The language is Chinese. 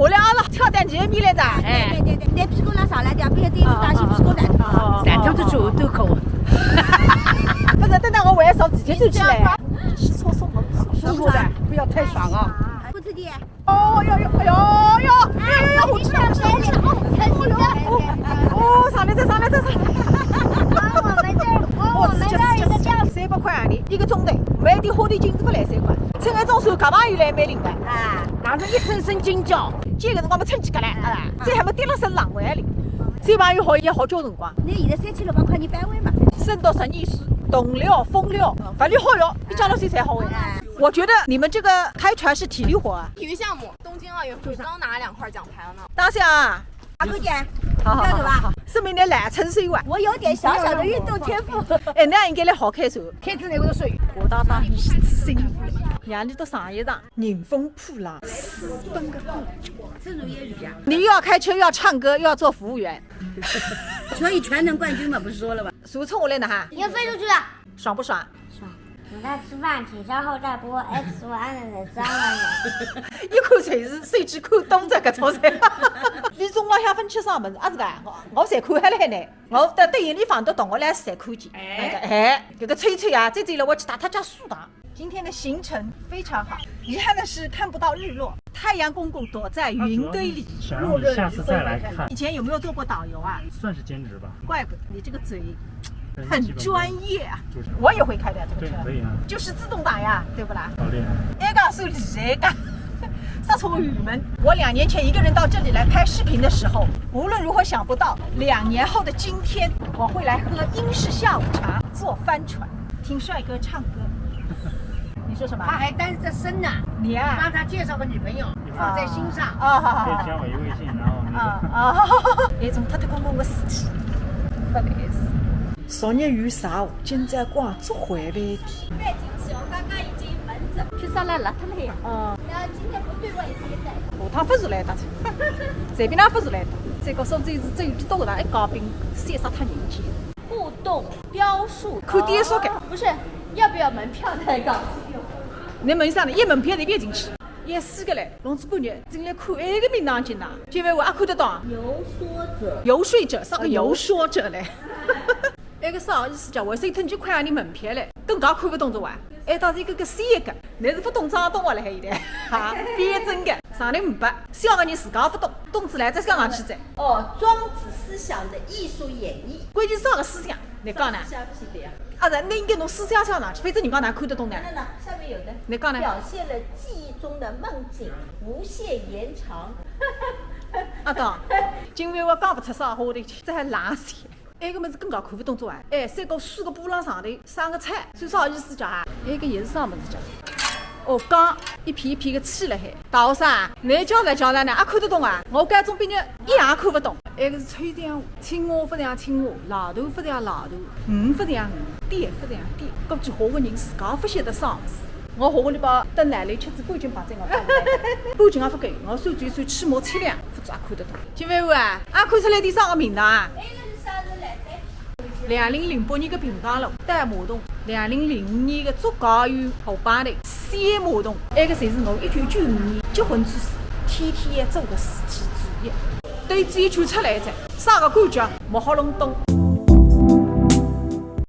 我俩阿拉挑担前面来着。对，拿屁股拉上来，两边对付打起屁股来。三头子猪都口。不是，等我晚上地铁走起来。吃错送我舒服的，不要太爽啊。不吃的。哦哟，我知道，哦，上来再。300块洋钿1个钟头，买点花钿金子不来3块。趁搿种时候，干嘛又来蛮灵的啊，那是一身身惊叫。今个辰光没趁机搿来，再还没跌了身冷胃里。小朋友好也好交辰光。那现在3600块你班位嘛？升到12岁，懂了风了，法律好哟，比交了税才好哎。我觉得你们这个开船是体力活啊。体育项目，东京奥运会刚拿2块奖牌了呢。当下啊，阿哥姐，好要走吧？说明你懒成水碗。我有点小小的运动天赋。哎，那应该来好开船。开始那个水，我当你是辛苦了。让你到上一场，迎风破浪，私奔个过。自如业余啊。你又要开车，又要唱歌，又要做服务员，所以全能冠军嘛，不是说了吧？手冲我来呢哈，已经飞出去了。爽不爽？等待吃饭，请稍后再拨 X 1的3万元。一看随时谁只看东这个潮菜。你中浪向分去啥么子？啊是个，我侪看下来呢。我等眼里放得动，我来侪看见。这个吹吹啊，再了我去打他家树打。今天的行程非常好，遗憾的是看不到日落，太阳公公躲在云堆里。想让你下次再来看。以前有没有做过导游啊？算是兼职吧。怪不得你这个嘴很专业啊！我也会开的这个车，可以啊，就是自动挡呀，对不啦？好厉害！一个手里一个，杀出远门。我2年前一个人到这里来拍视频的时候，无论如何想不到，2年后的今天，我会来喝英式下午茶，坐帆船，听帅哥唱歌。你说什么？他还单着身呢。你啊，帮他介绍个女朋友，放在心上。可以加我一个微信，然后那种太公公的事体，不来事。昨日雨洒，今朝光，做回饭店。别惊喜，我刚刚已经门诊。披萨来辣脱了呀。然后今天不对我也是一带。下趟不如来打去，随便哪不如来打。再告诉只有多个人一搞饼，晒杀他人间。互动标数，看电视看。不是，要不要门票再搞？你门上的一门票才别进去。也是个嘞，弄子半日进来看一个名堂进呐，今晚我也看得到。游说者，啥个游说者嘞？那个是好意思讲，为啥腾几块洋钿门票嘞？更加看不懂这玩。还当是一个三个，那是不懂装懂我了还现在，哈，编真的，上头500，小个人自家不懂，懂子来再讲上去再。庄子思想的艺术演绎。关键啥个思想？你讲呢？啊是，那应该侬思想上去，反正人家哪看得懂呢？那下面有的。你讲呢？表现了记忆中的梦境，无限延长。阿当，今晚我讲不出啥话头去，这还冷死。那个么子更加看不懂做啊！哎，3个4个波浪上头生个菜，算啥意思叫啊？那个也是啥么子叫？讲一片一片的砌了海。大学生啊，你教呢呢，也看得懂啊？我搿种毕业一样看不懂。那个是吹这样话，青蛙不这样青蛙，老头不这样老头，鱼不这样鱼，电不这样电。搿句话个人自家不晓得啥意思。我下个礼拜到奶奶吃子半斤白菜，我讲半斤也不够，我算转算起码7两，否则也看得懂。金饭碗啊，也看出来点啥个名堂啊？2008年的平塘路单马桶，2005年的竹篙园河浜头三马桶，那个才是我1995年结婚之时天天做的事体之一。对自己传出来噻，啥个感觉？毛好隆咚，